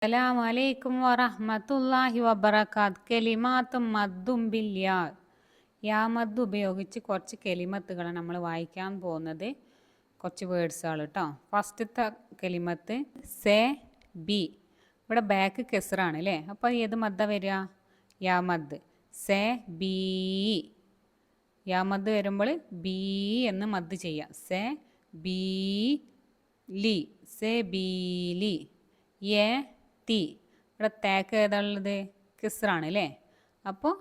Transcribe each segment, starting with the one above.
അസ്സലാമലൈക്കും വറഹ്മത്തുള്ളാഹി വബറകാത്ത്. കെലിമാത്തും മദ്ദും ബിൽ യാ. യാ മദ് ഉപയോഗിച്ച് കുറച്ച് കെലിമത്തുകളാണ് നമ്മൾ വായിക്കാൻ പോകുന്നത്. കുറച്ച് വേർഡ്സുകൾ കേട്ടോ. ഫസ്റ്റത്തെ കെലിമത്ത് സെ ബി. ഇവിടെ ബാക്ക് കെസറാണ് അല്ലേ. അപ്പോൾ ഏത് മദ്ദ വരിക? യാ മദ്. സെ ബി. യാ മദ് വരുമ്പോൾ ബി എന്ന് മദ് ചെയ്യാം. സെ ബി ലി. സെ ബി ലി. യെ തി. ഇവിടെ തേക്ക് ഏതാണുള്ളത്? കിസ്റാണ് അല്ലേ. അപ്പോൾ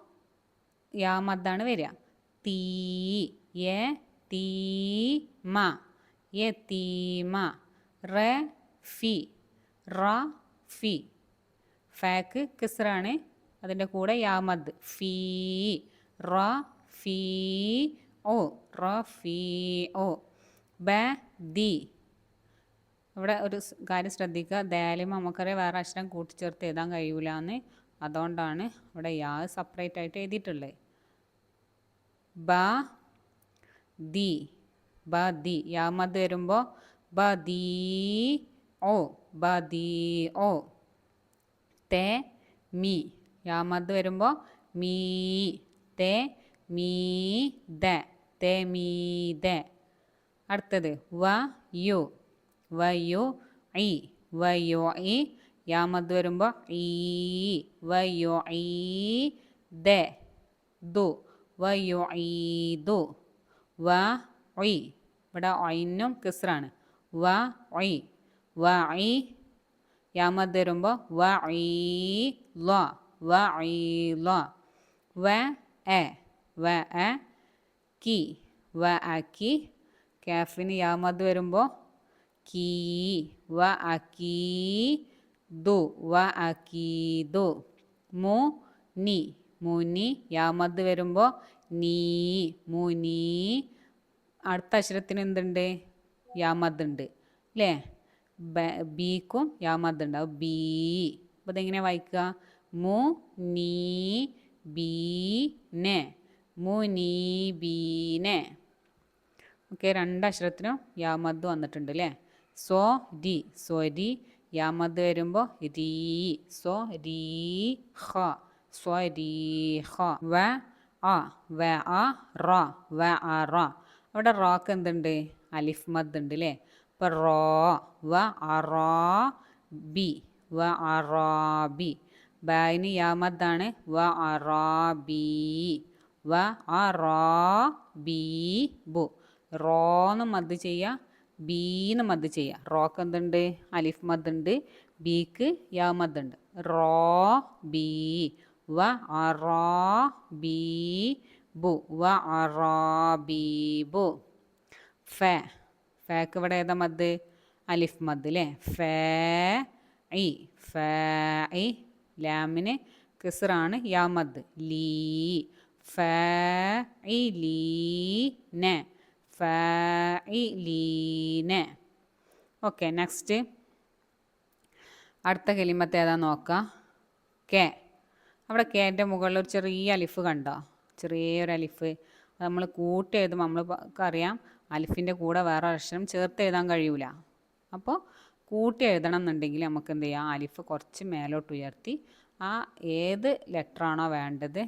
യാ മദ്ദാണ് വരിക. തീ. യെ തീ മ. യെ തീ മ. റ ഫി. റ ഫി. ഫാക്ക് കിസ്റാണ്, അതിൻ്റെ കൂടെ യാ മദ്. ഫീ. റ ഫീ ഓ. റ ഫീ ഓ. ബ ദി. ഇവിടെ ഒരു കാര്യം ശ്രദ്ധിക്കുക, ദാലിമ നമുക്കറിയാം വേറെ അക്ഷരം കൂട്ടിച്ചേർത്ത് എഴുതാൻ കഴിയൂല എന്ന്. അതുകൊണ്ടാണ് ഇവിടെ യാ സെപ്പറേറ്റ് ആയിട്ട് എഴുതിയിട്ടുള്ളത്. ബ ദി. ബ ദി. യാ മദ് വരുമ്പോൾ ബ ദീ ഓ. ബ ദീ ഓ. തേ മീ. യാ മദ് വരുമ്പോൾ മീ. തേ മീ ദ. തേ മീ ദ. അടുത്തത് വ യു. വയോ ഐ. വയോ ഐ. യാ മദ് വരുമ്പോൾ ഈ. വയോ ഐ ദ. ദു. വയോ ഐ ദു. വ ഐ. ഇവിടെ ഐനും കിസ്റാണ്. വ ഐ. വ ഐ. യാ മദ് വരുമ്പോൾ വ ഐ ലോ. വ ഐ ലോ. വ എ. വ എ കി. വ അ കി. കാഫിന് യാ മദ് വരുമ്പോൾ കീ. വ അകീ ദു. വ അകീദു. മു നി. മുനി. യാ മദ് വരുമ്പോൾ നീ. മുനി. അടുത്ത അക്ഷരത്തിന് എന്തുണ്ട്? യാ മദ് ഉണ്ട് അല്ലേ. ബീക്കും യാ മദ് ഉണ്ട്. അത് ബീ. അപ്പോൾ ഇതെങ്ങനെ വായിക്കുക? മു നീ ബീ നെ. മു നീ ബീനെ. ഓക്കെ, രണ്ടക്ഷരത്തിനും യാ മദ് വന്നിട്ടുണ്ട് അല്ലേ. സോ രി. സ്വരി. യാ മദ് വരുമ്പോൾ രീ. സോ രീ ഹ. സ്വരീഹ. വ അ. വ അ റ. വ അ റ. അവിടെ റോക്ക് എന്തുണ്ട്? അലിഫ് മദ് ഉണ്ട് അല്ലേ. അപ്പോൾ റോ. വ അ റോ ബി. വ അ റോ ബി. ബായിന് യാ മദ്ദാണ്. വ അ റോ ബി. വ അ റോ ബി ബു. റോന്ന് മദ് ചെയ്യുക, ബീന്ന് മദ് ചെയ്യുക. റോക്ക് എന്തുണ്ട്? അലിഫ് മദ് ഉണ്ട്. ബീക്ക് യാ മദ് ഉണ്ട്. റോ ബി. വ അ റോ ബി ബു. വ അ റോ ബി ബു. ഫ. ഫാക്ക് ഇവിടെ ഏതാ മദ്? അലിഫ് മദ് അല്ലേ. ഫ ഐ. ഫ ഐ. ലാമിന് കിസ്റാണ്, യാ മദ്. ലീ. ഫ ഐ ലീ ന. ഫഇലീന. ഓക്കെ, നെക്സ്റ്റ് അടുത്ത കലിമത്ത് ഏതാ നോക്കാം. കെ. അവിടെ കേൻ്റെ മുകളിൽ ഒരു ചെറിയ അലിഫ് കണ്ടോ? ചെറിയൊരു അലിഫ്. അത് നമ്മൾ കൂട്ടി എഴുതുമ്പോൾ നമ്മൾക്കറിയാം അലിഫിൻ്റെ കൂടെ വേറെ അക്ഷരം ചേർത്ത് എഴുതാൻ കഴിയൂല. അപ്പോൾ കൂട്ടി എഴുതണം എന്നുണ്ടെങ്കിൽ നമുക്ക് എന്ത് ചെയ്യാം? അലിഫ് കുറച്ച് മേലോട്ട് ഉയർത്തി ആ ഏത് ലെറ്ററാണോ വേണ്ടത്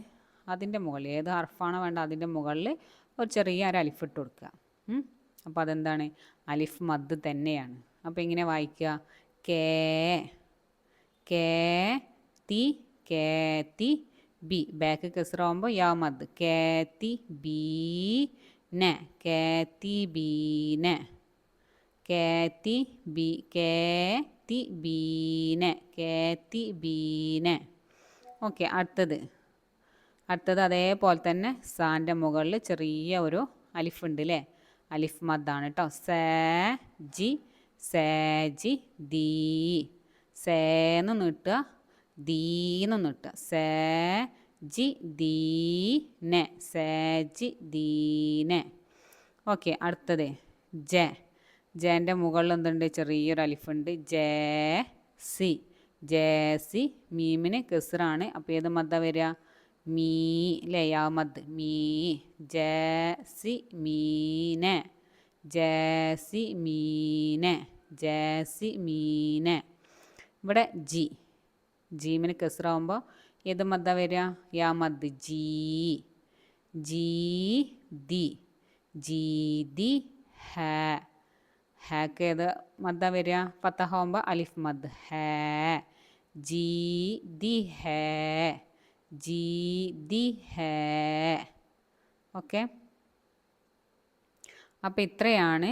അതിൻ്റെ മുകളിൽ, ഏത് ഹർഫാണോ വേണ്ടത് അതിൻ്റെ മുകളിൽ ഒരു ചെറിയ ഒരു അലിഫ് ഇട്ട് കൊടുക്കുക. അപ്പോൾ അതെന്താണ്? അലിഫ് മദ് തന്നെയാണ്. അപ്പോൾ ഇങ്ങനെ വായിക്കുക. കേ. കേ തി. കേ തി ബി. ബാക്ക് കെസറാകുമ്പോൾ യാ മദ്. കേ തി ബീ ന. കേ തി ബീ ന. കേ തി ബി. കേ തി ബീന. കേ തി ബീന. ഓക്കെ, അടുത്തത് അതേപോലെ തന്നെ സാൻ്റെ മുകളിൽ ചെറിയ ഒരു അലിഫ് ഉണ്ട് അല്ലേ. അലിഫ് മദ്ദാണ് കേട്ടോ. Say G. സേ ജി ദീ. സേന്ന് നീട്ടുക, ദീന്ന് നീട്ടുക. സേ ജി ദീന. സേ ജി ദീന. ഓക്കെ, അടുത്തത് ജെ. ജേൻ്റെ മുകളിൽ എന്തുണ്ട്? ചെറിയൊരു അലിഫുണ്ട്. J C. J C. മീമിന് കെസറാണ്. അപ്പോൾ ഏത് മദ്ദ വരിക? മീ അല്ലേ. യാ മദ്. മീ. ജേ സി മീന. ജേ സി മീന. ജേ സി മീന. ഇവിടെ ജി, ജീമിന് കെസ്റാവുമ്പോൾ ഏത് മദ്ദ വരിക? യാ മദ്. ജി ജി ദി, ജി ദി ഹ. ഹാക്ക് ഏത് മദ്ദ വരിക? ഫത്തഹാവുമ്പോൾ അലിഫ് മദ്. ഹ ജി ദി ഹ, ജി ദി ഹ. ഓക്കെ, അപ്പോൾ ഇത്രയാണ്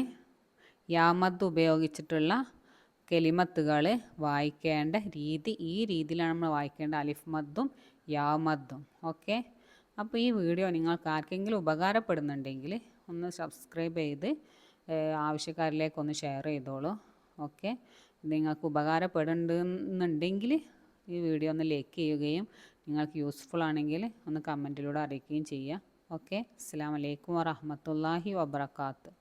യാമദ് ഉപയോഗിച്ചിട്ടുള്ള കെലിമത്തുകൾ വായിക്കേണ്ട രീതി. ഈ രീതിയിലാണ് നമ്മൾ വായിക്കേണ്ട അലിഫ് മദ്ദും യാമദ്ദും. ഓക്കെ, അപ്പോൾ ഈ വീഡിയോ നിങ്ങൾക്ക് ആർക്കെങ്കിലും ഉപകാരപ്പെടുന്നുണ്ടെങ്കിൽ ഒന്ന് സബ്സ്ക്രൈബ് ചെയ്ത് ആവശ്യക്കാരിലേക്കൊന്ന് ഷെയർ ചെയ്തോളൂ. ഓക്കെ, നിങ്ങൾക്ക് ഉപകാരപ്പെടുന്നുണ്ടെങ്കിൽ ഈ വീഡിയോ ഒന്ന് ലൈക്ക് ചെയ്യുകയും നിങ്ങൾക്ക് യൂസ്ഫുൾ ആണെങ്കിൽ ഒന്ന് കമൻറ്റിലൂടെ അറിയിക്കുകയും ചെയ്യുക. ഓക്കെ, അസ്സലാമു അലൈക്കും വറഹ്മത്തുള്ളാഹി വബറകാതുഹു.